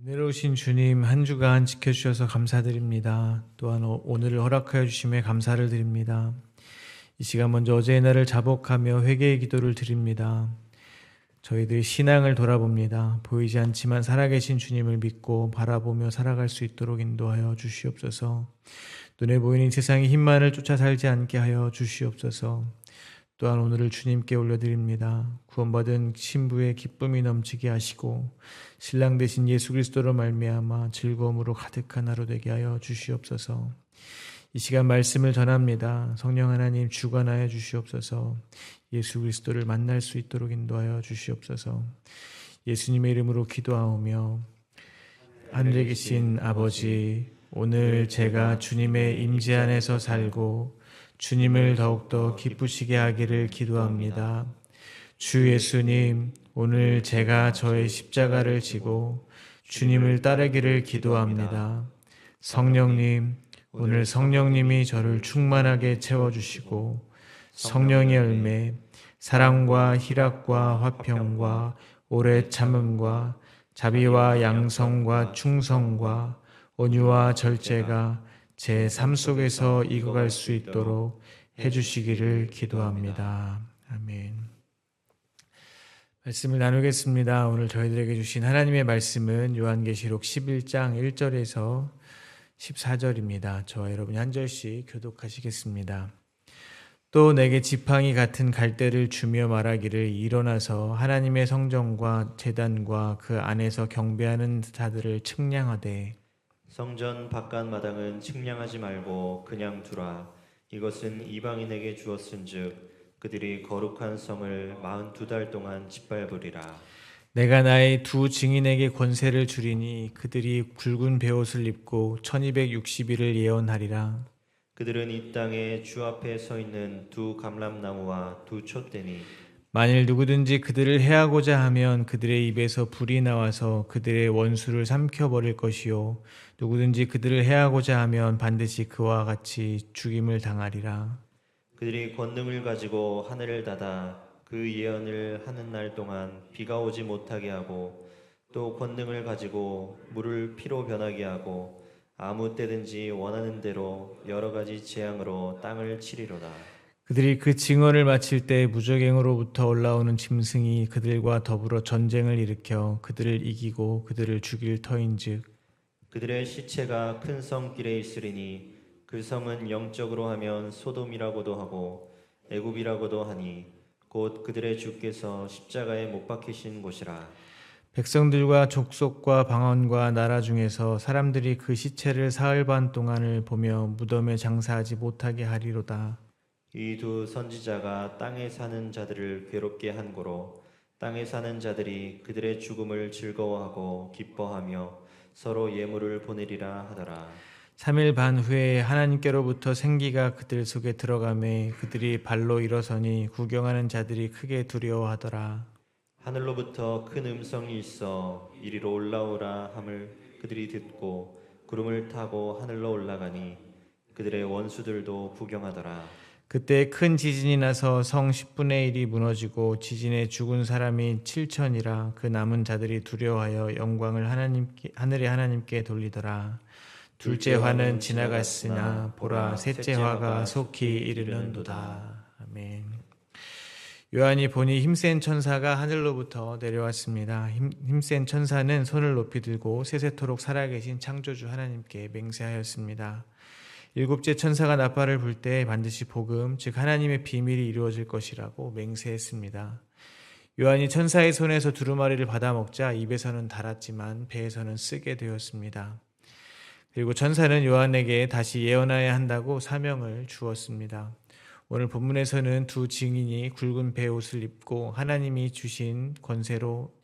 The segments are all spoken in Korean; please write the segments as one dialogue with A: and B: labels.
A: 은혜로우신 주님, 한 주간 지켜주셔서 감사드립니다. 또한 오늘을 허락하여 주심에 감사를 드립니다. 이 시간 먼저 어제의 날을 자복하며 회개의 기도를 드립니다. 저희들의 신앙을 돌아봅니다. 보이지 않지만 살아계신 주님을 믿고 바라보며 살아갈 수 있도록 인도하여 주시옵소서. 눈에 보이는 세상의 힘만을 쫓아 살지 않게 하여 주시옵소서. 또한 오늘을 주님께 올려드립니다. 구원받은 신부의 기쁨이 넘치게 하시고 신랑 되신 예수 그리스도로 말미암아 즐거움으로 가득한 하루 되게 하여 주시옵소서. 이 시간 말씀을 전합니다. 성령 하나님 주관하여 주시옵소서. 예수 그리스도를 만날 수 있도록 인도하여 주시옵소서. 예수님의 이름으로 기도하오며, 하늘에 계신 아버지, 오늘 제가 주님의 임재 안에서 살고 주님을 더욱더 기쁘시게 하기를 기도합니다. 주 예수님, 오늘 제가 저의 십자가를 지고 주님을 따르기를 기도합니다. 성령님, 오늘 성령님이 저를 충만하게 채워주시고 성령의 열매, 사랑과 희락과 화평과 오래 참음과 자비와 양성과 충성과 온유와 절제가 제 삶 속에서 익어갈 수 있도록 해주시기를 기도합니다. 아멘. 말씀을 나누겠습니다. 오늘 저희들에게 주신 하나님의 말씀은 요한계시록 11장 1절에서 14절입니다. 저와 여러분이 한 절씩 교독하시겠습니다. 또 내게 지팡이 같은 갈대를 주며 말하기를, 일어나서 하나님의 성전과 제단과 그 안에서 경배하는 자들을 측량하되,
B: 성전 바깥 마당은 측량하지 말고 그냥 두라. 이것은 이방인에게 주었은즉 그들이 거룩한 성을 42달 동안 짓밟으리라.
A: 내가 나의 두 증인에게 권세를 주리니 그들이 굵은 베옷을 입고 1260일을 예언하리라.
B: 그들은 이 땅에 주 앞에 서 있는 두 감람나무와 두 촛대니
A: 만일 누구든지 그들을 해하고자 하면 그들의 입에서 불이 나와서 그들의 원수를 삼켜버릴 것이요, 누구든지 그들을 해하고자 하면 반드시 그와 같이 죽임을 당하리라.
B: 그들이 권능을 가지고 하늘을 닫아 그 예언을 하는 날 동안 비가 오지 못하게 하고, 또 권능을 가지고 물을 피로 변하게 하고 아무 때든지 원하는 대로 여러 가지 재앙으로 땅을 치리로다.
A: 그들이 그 증언을 마칠 때 무저갱으로부터 올라오는 짐승이 그들과 더불어 전쟁을 일으켜 그들을 이기고 그들을 죽일 터인즉
B: 그들의 시체가 큰 성길에 있으리니 그 성은 영적으로 하면 소돔이라고도 하고 애굽이라고도 하니 곧 그들의 주께서 십자가에 못 박히신 곳이라.
A: 백성들과 족속과 방언과 나라 중에서 사람들이 그 시체를 사흘 반 동안을 보며 무덤에 장사하지 못하게 하리로다.
B: 이 두 선지자가 땅에 사는 자들을 괴롭게 한 고로 땅에 사는 자들이 그들의 죽음을 즐거워하고 기뻐하며 서로 예물을 보내리라 하더라.
A: 3일 반 후에 하나님께로부터 생기가 그들 속에 들어가매 그들이 발로 일어서니 구경하는 자들이 크게 두려워하더라.
B: 하늘로부터 큰 음성이 있어 이리로 올라오라 함을 그들이 듣고 구름을 타고 하늘로 올라가니 그들의 원수들도 구경하더라.
A: 그때 큰 지진이 나서 성 10분의 1이 무너지고 지진에 죽은 사람이 7천이라. 그 남은 자들이 두려워하여 영광을 하늘의 하나님께 돌리더라. 둘째 화는 지나갔으나 보라, 셋째 화가 속히 이르는도다. 아멘. 요한이 보니 힘센 천사가 하늘로부터 내려왔습니다. 힘센 천사는 손을 높이 들고 세세토록 살아계신 창조주 하나님께 맹세하였습니다. 일곱째 천사가 나팔을 불 때 반드시 복음, 즉 하나님의 비밀이 이루어질 것이라고 맹세했습니다. 요한이 천사의 손에서 두루마리를 받아 먹자 입에서는 달았지만 배에서는 쓰게 되었습니다. 그리고 천사는 요한에게 다시 예언해야 한다고 사명을 주었습니다. 오늘 본문에서는 두 증인이 굵은 베옷을 입고 하나님이 주신 권세로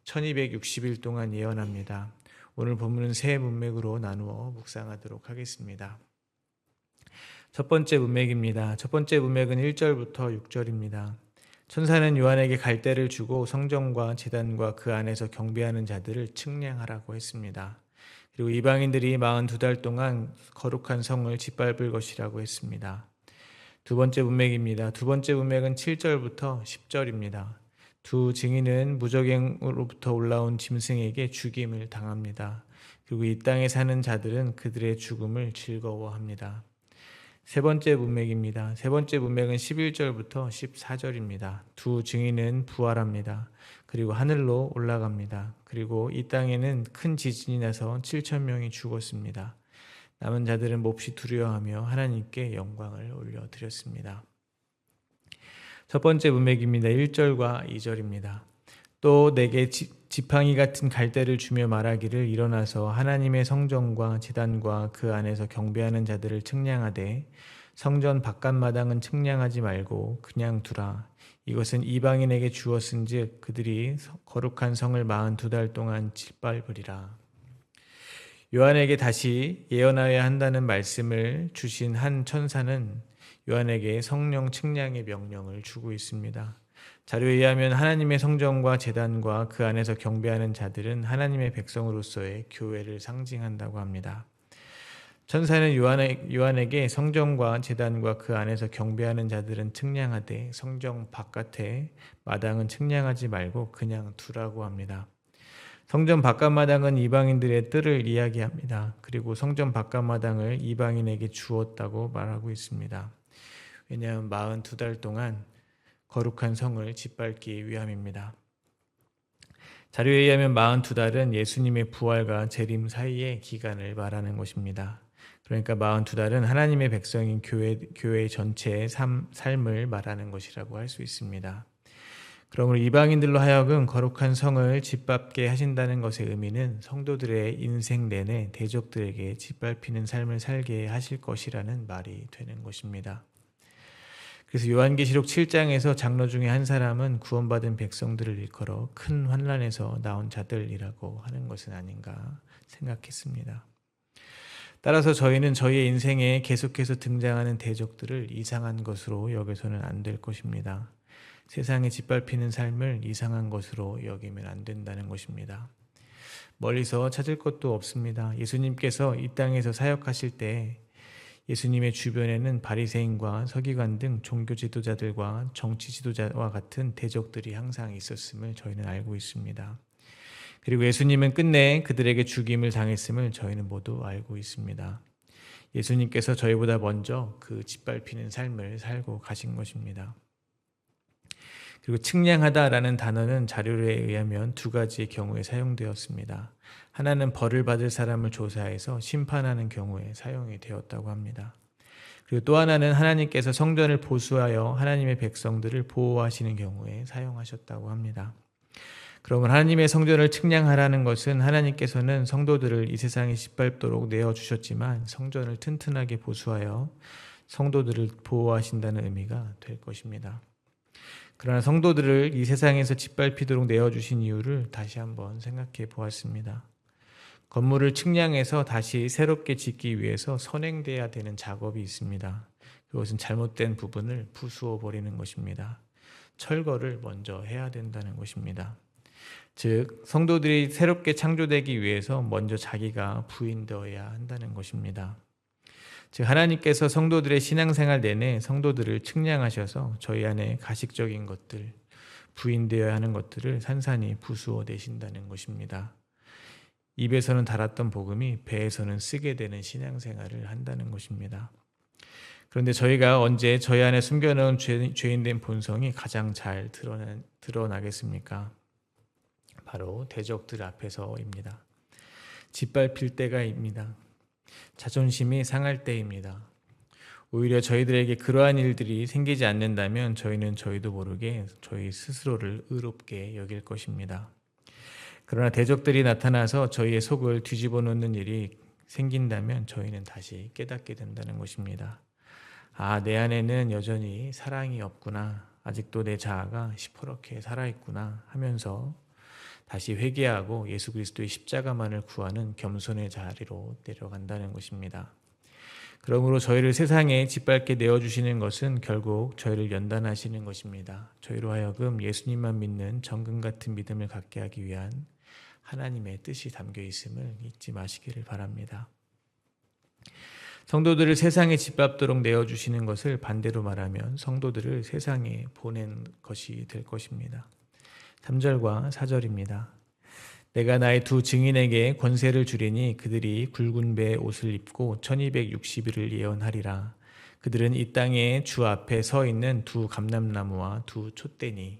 A: 1260일 동안 예언합니다. 오늘 본문은 세 문맥으로 나누어 묵상하도록 하겠습니다. 첫 번째 문맥입니다. 첫 번째 문맥은 1절부터 6절입니다. 천사는 요한에게 갈대를 주고 성전과 제단과 그 안에서 경배하는 자들을 측량하라고 했습니다. 그리고 이방인들이 42달 동안 거룩한 성을 짓밟을 것이라고 했습니다. 두 번째 문맥입니다. 두 번째 문맥은 7절부터 10절입니다. 두 증인은 무적행으로부터 올라온 짐승에게 죽임을 당합니다. 그리고 이 땅에 사는 자들은 그들의 죽음을 즐거워합니다. 세 번째 문맥입니다. 세 번째 문맥은 11절부터 14절입니다. 두 증인은 부활합니다. 그리고 하늘로 올라갑니다. 그리고 이 땅에는 큰 지진이 나서 7천 명이 죽었습니다. 남은 자들은 몹시 두려워하며 하나님께 영광을 올려드렸습니다. 첫 번째 문맥입니다. 1절과 2절입니다. 또 내게 지팡이 같은 갈대를 주며 말하기를 일어나서 하나님의 성전과 제단과 그 안에서 경배하는 자들을 측량하되 성전 바깥마당은 측량하지 말고 그냥 두라. 이것은 이방인에게 주었은즉 그들이 거룩한 성을 42달 동안 짓밟으리라. 요한에게 다시 예언하여야 한다는 말씀을 주신 한 천사는 요한에게 성령 측량의 명령을 주고 있습니다. 자료에 의하면 하나님의 성전과 제단과 그 안에서 경배하는 자들은 하나님의 백성으로서의 교회를 상징한다고 합니다. 천사는 요한에게 성전과 제단과 그 안에서 경배하는 자들은 측량하되 성전 바깥에 마당은 측량하지 말고 그냥 두라고 합니다. 성전 바깥마당은 이방인들의 뜰을 이야기합니다. 그리고 성전 바깥마당을 이방인에게 주었다고 말하고 있습니다. 왜냐하면 42달 동안 거룩한 성을 짓밟기 위함입니다. 자료에 의하면 42달은 예수님의 부활과 재림 사이의 기간을 말하는 것입니다. 그러니까 42달은 하나님의 백성인 교회 전체의 삶을 말하는 것이라고 할 수 있습니다. 그러므로 이방인들로 하여금 거룩한 성을 짓밟게 하신다는 것의 의미는 성도들의 인생 내내 대적들에게 짓밟히는 삶을 살게 하실 것이라는 말이 되는 것입니다. 그래서 요한계시록 7장에서 장로 중에 한 사람은 구원받은 백성들을 일컬어 큰 환난에서 나온 자들이라고 하는 것은 아닌가 생각했습니다. 따라서 저희는 저희의 인생에 계속해서 등장하는 대적들을 이상한 것으로 여겨서는 안 될 것입니다. 세상에 짓밟히는 삶을 이상한 것으로 여기면 안 된다는 것입니다. 멀리서 찾을 것도 없습니다. 예수님께서 이 땅에서 사역하실 때 예수님의 주변에는 바리새인과 서기관 등 종교 지도자들과 정치 지도자와 같은 대적들이 항상 있었음을 저희는 알고 있습니다. 그리고 예수님은 끝내 그들에게 죽임을 당했음을 저희는 모두 알고 있습니다. 예수님께서 저희보다 먼저 그 짓밟히는 삶을 살고 가신 것입니다. 그리고 측량하다라는 단어는 자료에 의하면 두 가지의 경우에 사용되었습니다. 하나는 벌을 받을 사람을 조사해서 심판하는 경우에 사용이 되었다고 합니다. 그리고 또 하나는 하나님께서 성전을 보수하여 하나님의 백성들을 보호하시는 경우에 사용하셨다고 합니다. 그러면 하나님의 성전을 측량하라는 것은 하나님께서는 성도들을 이 세상에 짓밟도록 내어주셨지만 성전을 튼튼하게 보수하여 성도들을 보호하신다는 의미가 될 것입니다. 그러나 성도들을 이 세상에서 짓밟히도록 내어주신 이유를 다시 한번 생각해 보았습니다. 건물을 측량해서 다시 새롭게 짓기 위해서 선행돼야 되는 작업이 있습니다. 그것은 잘못된 부분을 부수어 버리는 것입니다. 철거를 먼저 해야 된다는 것입니다. 즉, 성도들이 새롭게 창조되기 위해서 먼저 자기가 부인되어야 한다는 것입니다. 즉, 하나님께서 성도들의 신앙생활 내내 성도들을 측량하셔서 저희 안에 가식적인 것들, 부인되어야 하는 것들을 산산히 부수어 내신다는 것입니다. 입에서는 달았던 복음이 배에서는 쓰게 되는 신앙생활을 한다는 것입니다. 그런데 저희가 언제 저희 안에 숨겨놓은 죄인된 본성이 가장 잘 드러나겠습니까? 바로 대적들 앞에서입니다. 짓밟힐 때가입니다. 자존심이 상할 때입니다. 오히려 저희들에게 그러한 일들이 생기지 않는다면 저희는 저희도 모르게 저희 스스로를 의롭게 여길 것입니다. 그러나 대적들이 나타나서 저희의 속을 뒤집어 놓는 일이 생긴다면 저희는 다시 깨닫게 된다는 것입니다. 아, 내 안에는 여전히 사랑이 없구나. 아직도 내 자아가 시퍼렇게 살아있구나 하면서 다시 회개하고 예수 그리스도의 십자가만을 구하는 겸손의 자리로 내려간다는 것입니다. 그러므로 저희를 세상에 짓밟게 내어주시는 것은 결국 저희를 연단하시는 것입니다. 저희로 하여금 예수님만 믿는 정금 같은 믿음을 갖게 하기 위한 하나님의 뜻이 담겨 있음을 잊지 마시기를 바랍니다. 성도들을 세상에 짓밟도록 내어주시는 것을 반대로 말하면 성도들을 세상에 보낸 것이 될 것입니다. 3절과 4절입니다. 내가 나의 두 증인에게 권세를 주리니 그들이 굵은 배 옷을 입고 1260일을 예언하리라. 그들은 이 땅에 주 앞에 서 있는 두 감람나무와 두 촛대니.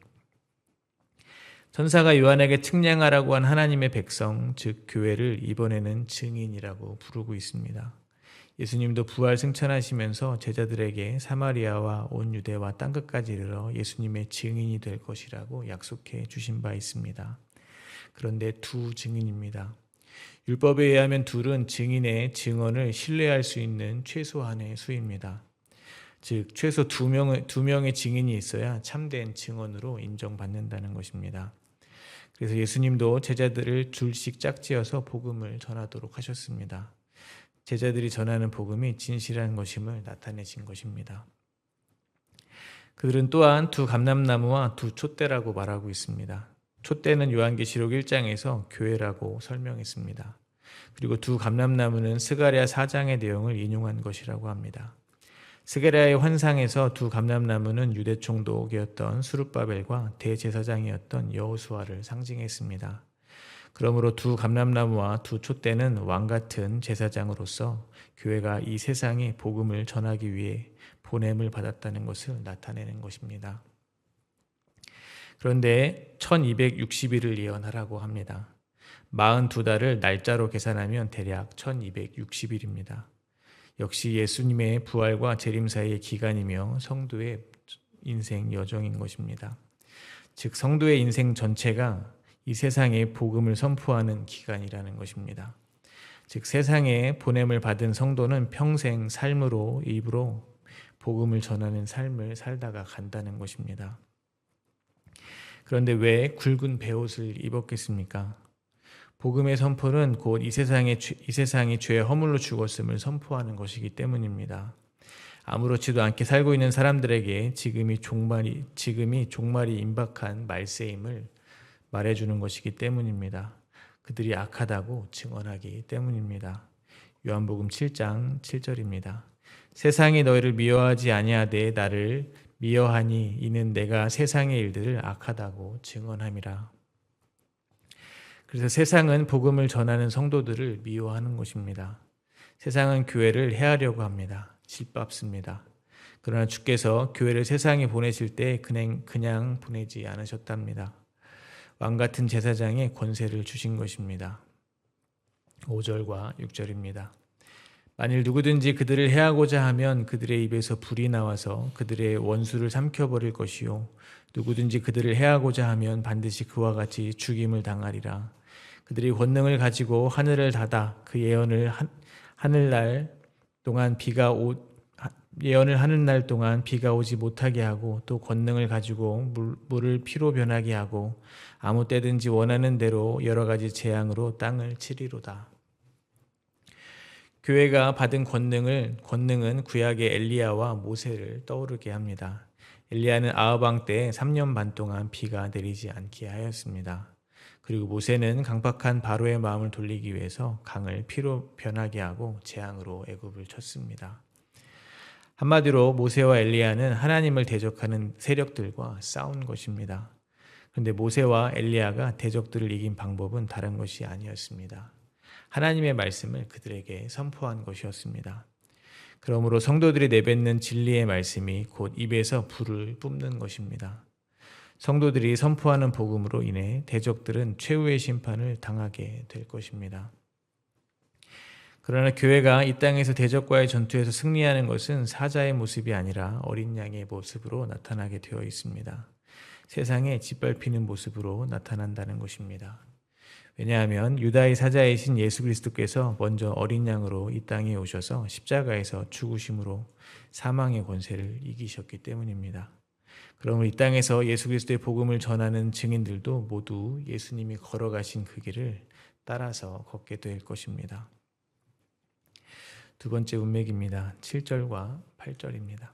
A: 천사가 요한에게 측량하라고 한 하나님의 백성, 즉 교회를 이번에는 증인이라고 부르고 있습니다. 예수님도 부활 승천하시면서 제자들에게 사마리아와 온 유대와 땅끝까지 이르러 예수님의 증인이 될 것이라고 약속해 주신 바 있습니다. 그런데 두 증인입니다. 율법에 의하면 둘은 증인의 증언을 신뢰할 수 있는 최소한의 수입니다. 즉 최소 두 명의 증인이 있어야 참된 증언으로 인정받는다는 것입니다. 그래서 예수님도 제자들을 둘씩 짝지어서 복음을 전하도록 하셨습니다. 제자들이 전하는 복음이 진실한 것임을 나타내신 것입니다. 그들은 또한 두 감람나무와 두 촛대라고 말하고 있습니다. 촛대는 요한계시록 1장에서 교회라고 설명했습니다. 그리고 두 감람나무는 스가랴 4장의 내용을 인용한 것이라고 합니다. 스가랴의 환상에서 두 감람나무는 유대 총독이었던 스룹바벨과 대제사장이었던 여호수아를 상징했습니다. 그러므로 두 감람나무와 두 촛대는 왕 같은 제사장으로서 교회가 이 세상에 복음을 전하기 위해 보냄을 받았다는 것을 나타내는 것입니다. 그런데 1260일을 예언하라고 합니다. 42달을 날짜로 계산하면 대략 1260일입니다. 역시 예수님의 부활과 재림 사이의 기간이며 성도의 인생 여정인 것입니다. 즉 성도의 인생 전체가 이 세상에 복음을 선포하는 기간이라는 것입니다. 즉 세상에 보냄을 받은 성도는 평생 삶으로 입으로 복음을 전하는 삶을 살다가 간다는 것입니다. 그런데 왜 굵은 베옷을 입었겠습니까? 복음의 선포는 곧 이 세상이 죄의 허물로 죽었음을 선포하는 것이기 때문입니다. 아무렇지도 않게 살고 있는 사람들에게 지금이 종말이 임박한 말세임을 말해주는 것이기 때문입니다. 그들이 악하다고 증언하기 때문입니다. 요한복음 7장 7절입니다. 세상이 너희를 미워하지 아니하되 나를 미워하니 이는 내가 세상의 일들을 악하다고 증언함이라. 그래서 세상은 복음을 전하는 성도들을 미워하는 것입니다. 세상은 교회를 해하려고 합니다. 짓밟습니다. 그러나 주께서 교회를 세상에 보내실 때 그냥 보내지 않으셨답니다. 왕같은 제사장의 권세를 주신 것입니다. 5절과 6절입니다. 만일 누구든지 그들을 해하고자 하면 그들의 입에서 불이 나와서 그들의 원수를 삼켜버릴 것이요 누구든지 그들을 해하고자 하면 반드시 그와 같이 죽임을 당하리라. 그들이 권능을 가지고 하늘을 닫아 그 예언을 하는 날 동안 비가 오지 못하게 하고 또 권능을 가지고 물을 피로 변하게 하고 아무 때든지 원하는 대로 여러 가지 재앙으로 땅을 치리로다. 교회가 받은 권능은 구약의 엘리야와 모세를 떠오르게 합니다. 엘리야는 아합 때 3년 반 동안 비가 내리지 않게 하였습니다. 그리고 모세는 강팍한 바로의 마음을 돌리기 위해서 강을 피로 변하게 하고 재앙으로 애굽을 쳤습니다. 한마디로 모세와 엘리야는 하나님을 대적하는 세력들과 싸운 것입니다. 그런데 모세와 엘리야가 대적들을 이긴 방법은 다른 것이 아니었습니다. 하나님의 말씀을 그들에게 선포한 것이었습니다. 그러므로 성도들이 내뱉는 진리의 말씀이 곧 입에서 불을 뿜는 것입니다. 성도들이 선포하는 복음으로 인해 대적들은 최후의 심판을 당하게 될 것입니다. 그러나 교회가 이 땅에서 대적과의 전투에서 승리하는 것은 사자의 모습이 아니라 어린 양의 모습으로 나타나게 되어 있습니다. 세상에 짓밟히는 모습으로 나타난다는 것입니다. 왜냐하면 유다의 사자이신 예수 그리스도께서 먼저 어린 양으로 이 땅에 오셔서 십자가에서 죽으심으로 사망의 권세를 이기셨기 때문입니다. 그러므로 이 땅에서 예수 그리스도의 복음을 전하는 증인들도 모두 예수님이 걸어가신 그 길을 따라서 걷게 될 것입니다. 두 번째 운맥입니다. 7절과 8절입니다.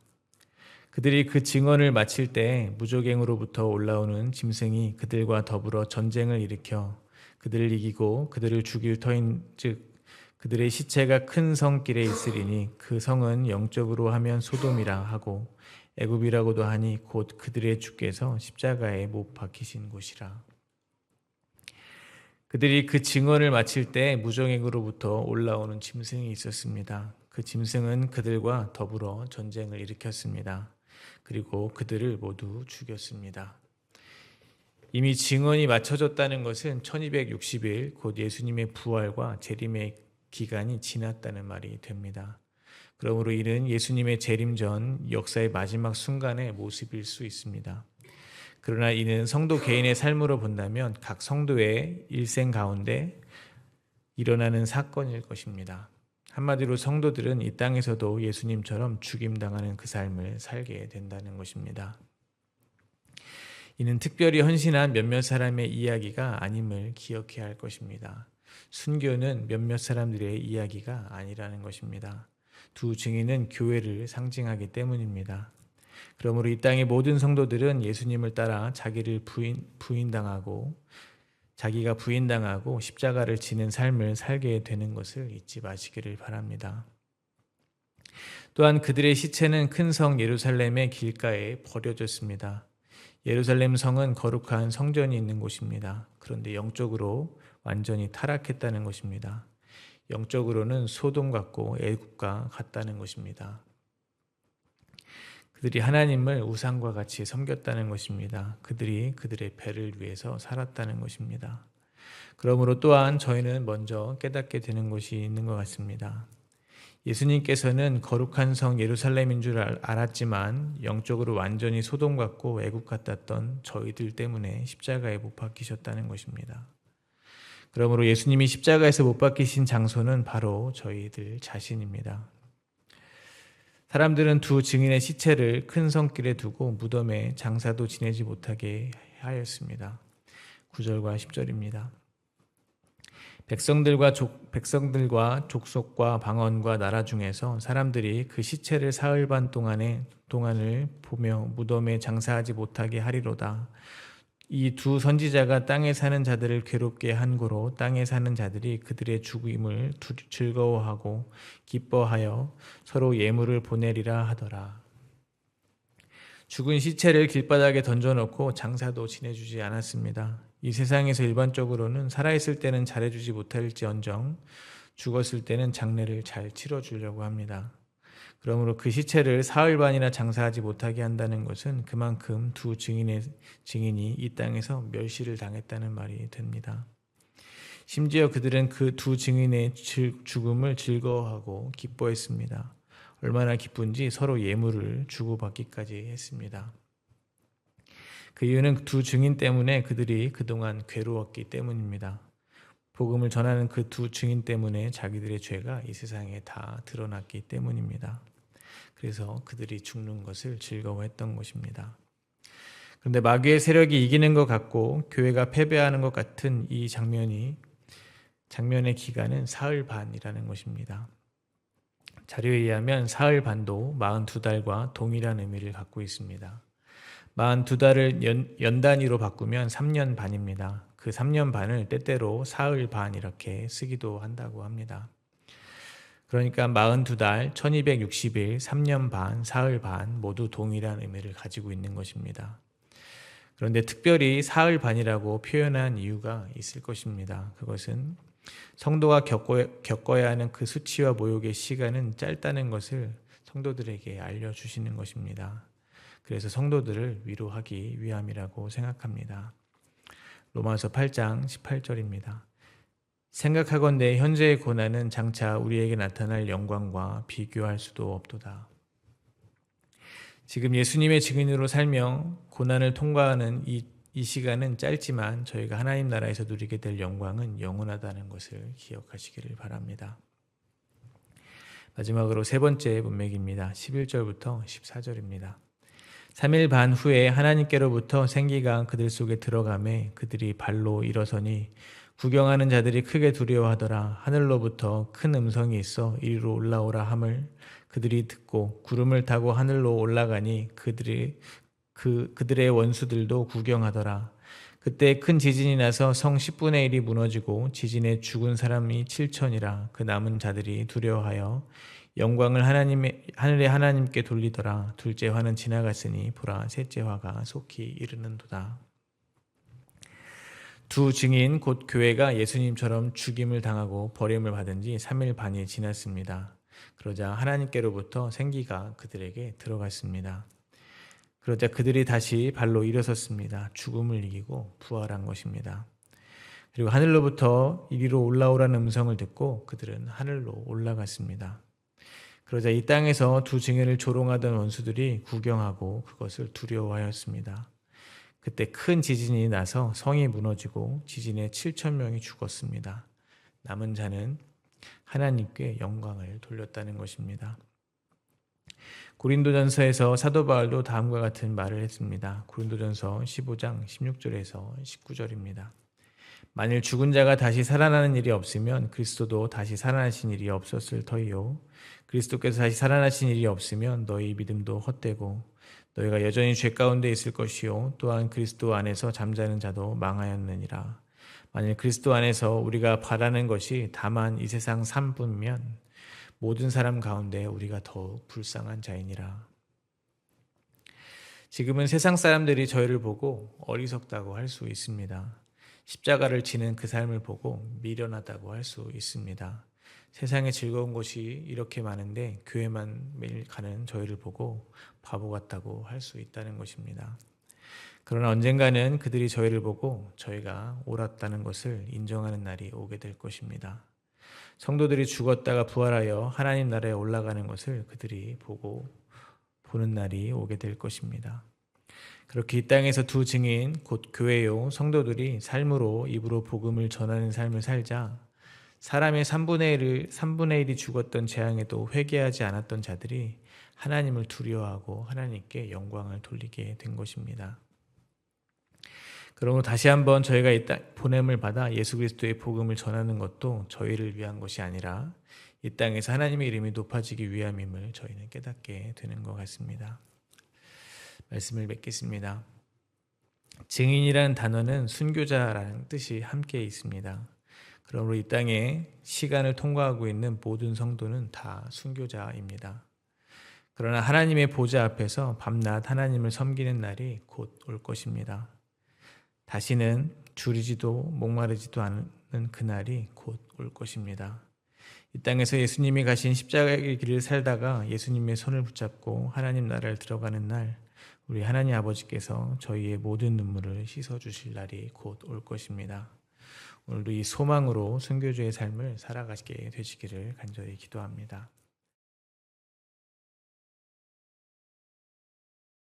A: 그들이 그 증언을 마칠 때 무적행으로부터 올라오는 짐승이 그들과 더불어 전쟁을 일으켜 그들을 이기고 그들을 죽일 터인 즉 그들의 시체가 큰 성길에 있으리니 그 성은 영적으로 하면 소돔이라 하고 애굽이라고도 하니 곧 그들의 주께서 십자가에 못 박히신 곳이라. 그들이 그 증언을 마칠 때 무정액으로부터 올라오는 짐승이 있었습니다. 그 짐승은 그들과 더불어 전쟁을 일으켰습니다. 그리고 그들을 모두 죽였습니다. 이미 증언이 맞춰졌다는 것은 1260일 곧 예수님의 부활과 재림의 기간이 지났다는 말이 됩니다. 그러므로 이는 예수님의 재림 전 역사의 마지막 순간의 모습일 수 있습니다. 그러나 이는 성도 개인의 삶으로 본다면 각 성도의 일생 가운데 일어나는 사건일 것입니다. 한마디로 성도들은 이 땅에서도 예수님처럼 죽임당하는 그 삶을 살게 된다는 것입니다. 이는 특별히 헌신한 몇몇 사람의 이야기가 아님을 기억해야 할 것입니다. 순교는 몇몇 사람들의 이야기가 아니라는 것입니다. 두 증인은 교회를 상징하기 때문입니다. 그러므로 이 땅의 모든 성도들은 예수님을 따라 자기가 부인당하고 십자가를 지는 삶을 살게 되는 것을 잊지 마시기를 바랍니다. 또한 그들의 시체는 큰 성 예루살렘의 길가에 버려졌습니다. 예루살렘 성은 거룩한 성전이 있는 곳입니다. 그런데 영적으로 완전히 타락했다는 것입니다. 영적으로는 소돔 같고 애굽과 같다는 것입니다. 그들이 하나님을 우상과 같이 섬겼다는 것입니다. 그들이 그들의 배를 위해서 살았다는 것입니다. 그러므로 또한 저희는 먼저 깨닫게 되는 것이 있는 것 같습니다. 예수님께서는 거룩한 성 예루살렘인 줄 알았지만 영적으로 완전히 소돔 같고 애굽 같았던 저희들 때문에 십자가에 못 박히셨다는 것입니다. 그러므로 예수님이 십자가에서 못 박히신 장소는 바로 저희들 자신입니다. 사람들은 두 증인의 시체를 큰 성길에 두고 무덤에 장사도 지내지 못하게 하였습니다. 9절과 10절입니다. 백성들과 족속과 방언과 나라 중에서 사람들이 그 시체를 사흘 반 동안을 보며 무덤에 장사하지 못하게 하리로다. 이 두 선지자가 땅에 사는 자들을 괴롭게 한 고로 땅에 사는 자들이 그들의 죽임을 즐거워하고 기뻐하여 서로 예물을 보내리라 하더라. 죽은 시체를 길바닥에 던져놓고 장사도 지내주지 않았습니다. 이 세상에서 일반적으로는 살아있을 때는 잘해주지 못할지언정 죽었을 때는 장례를 잘 치러주려고 합니다. 그러므로 그 시체를 사흘 반이나 장사하지 못하게 한다는 것은 그만큼 두 증인이 이 땅에서 멸시를 당했다는 말이 됩니다. 심지어 그들은 그 두 증인의 죽음을 즐거워하고 기뻐했습니다. 얼마나 기쁜지 서로 예물을 주고받기까지 했습니다. 그 이유는 두 증인 때문에 그들이 그동안 괴로웠기 때문입니다. 복음을 전하는 그 두 증인 때문에 자기들의 죄가 이 세상에 다 드러났기 때문입니다. 그래서 그들이 죽는 것을 즐거워했던 것입니다. 그런데 마귀의 세력이 이기는 것 같고 교회가 패배하는 것 같은 이 장면의 기간은 사흘 반이라는 것입니다. 자료에 의하면 사흘 반도 42달과 동일한 의미를 갖고 있습니다. 42달을 연 단위로 바꾸면 3년 반입니다. 그 3년 반을 때때로 사흘 반 이렇게 쓰기도 한다고 합니다. 그러니까 42달, 1260일, 3년 반, 사흘 반 모두 동일한 의미를 가지고 있는 것입니다. 그런데 특별히 사흘 반이라고 표현한 이유가 있을 것입니다. 그것은 성도가 겪어야 하는 그 수치와 모욕의 시간은 짧다는 것을 성도들에게 알려주시는 것입니다. 그래서 성도들을 위로하기 위함이라고 생각합니다. 로마서 8장 18절입니다. 생각하건대 현재의 고난은 장차 우리에게 나타날 영광과 비교할 수도 없도다. 지금 예수님의 증인으로 살며 고난을 통과하는 이 시간은 짧지만 저희가 하나님 나라에서 누리게 될 영광은 영원하다는 것을 기억하시기를 바랍니다. 마지막으로 세 번째 문맥입니다. 11절부터 14절입니다. 3일 반 후에 하나님께로부터 생기가 그들 속에 들어가매 그들이 발로 일어서니 구경하는 자들이 크게 두려워하더라. 하늘로부터 큰 음성이 있어 이리로 올라오라 함을 그들이 듣고 구름을 타고 하늘로 올라가니 그들의 원수들도 구경하더라. 그때 큰 지진이 나서 성 10분의 1이 무너지고 지진에 죽은 사람이 7천이라. 그 남은 자들이 두려워하여 영광을 하늘의 하나님께 돌리더라. 둘째 화는 지나갔으니 보라 셋째 화가 속히 이르는도다. 두 증인 곧 교회가 예수님처럼 죽임을 당하고 버림을 받은 지 3일 반이 지났습니다. 그러자 하나님께로부터 생기가 그들에게 들어갔습니다. 그러자 그들이 다시 발로 일어섰습니다. 죽음을 이기고 부활한 것입니다. 그리고 하늘로부터 이리로 올라오라는 음성을 듣고 그들은 하늘로 올라갔습니다. 그러자 이 땅에서 두 증인을 조롱하던 원수들이 구경하고 그것을 두려워하였습니다. 그때 큰 지진이 나서 성이 무너지고 지진에 7,000명이 죽었습니다. 남은 자는 하나님께 영광을 돌렸다는 것입니다. 고린도전서에서 사도 바울도 다음과 같은 말을 했습니다. 고린도전서 15장 16절에서 19절입니다. 만일 죽은 자가 다시 살아나는 일이 없으면 그리스도도 다시 살아나신 일이 없었을 터이요. 그리스도께서 다시 살아나신 일이 없으면 너희 믿음도 헛되고 너희가 여전히 죄 가운데 있을 것이요. 또한 그리스도 안에서 잠자는 자도 망하였느니라. 만일 그리스도 안에서 우리가 바라는 것이 다만 이 세상 삶뿐이면 모든 사람 가운데 우리가 더욱 불쌍한 자이니라. 지금은 세상 사람들이 저희를 보고 어리석다고 할 수 있습니다. 십자가를 지는 그 삶을 보고 미련하다고 할 수 있습니다. 세상에 즐거운 곳이 이렇게 많은데 교회만 매일 가는 저희를 보고 바보 같다고 할 수 있다는 것입니다. 그러나 언젠가는 그들이 저희를 보고 저희가 옳았다는 것을 인정하는 날이 오게 될 것입니다. 성도들이 죽었다가 부활하여 하나님 나라에 올라가는 것을 그들이 보는 날이 오게 될 것입니다. 그렇게 이 땅에서 두 증인 곧 교회요 성도들이 삶으로 입으로 복음을 전하는 삶을 살자 사람의 3분의 1이 죽었던 재앙에도 회개하지 않았던 자들이 하나님을 두려워하고 하나님께 영광을 돌리게 된 것입니다. 그러므로 다시 한번 저희가 이 땅 보냄을 받아 예수 그리스도의 복음을 전하는 것도 저희를 위한 것이 아니라 이 땅에서 하나님의 이름이 높아지기 위함임을 저희는 깨닫게 되는 것 같습니다. 말씀을 맺겠습니다. 증인이라는 단어는 순교자라는 뜻이 함께 있습니다. 그러므로 이 땅에 시간을 통과하고 있는 모든 성도는 다 순교자입니다. 그러나 하나님의 보좌 앞에서 밤낮 하나님을 섬기는 날이 곧 올 것입니다. 다시는 줄이지도 목마르지도 않는 그날이 곧 올 것입니다. 이 땅에서 예수님이 가신 십자가의 길을 살다가 예수님의 손을 붙잡고 하나님 나라를 들어가는 날 우리 하나님 아버지께서 저희의 모든 눈물을 씻어주실 날이 곧 올 것입니다. 오늘도 이 소망으로 순교주의 삶을 살아가시게 되시기를 간절히 기도합니다.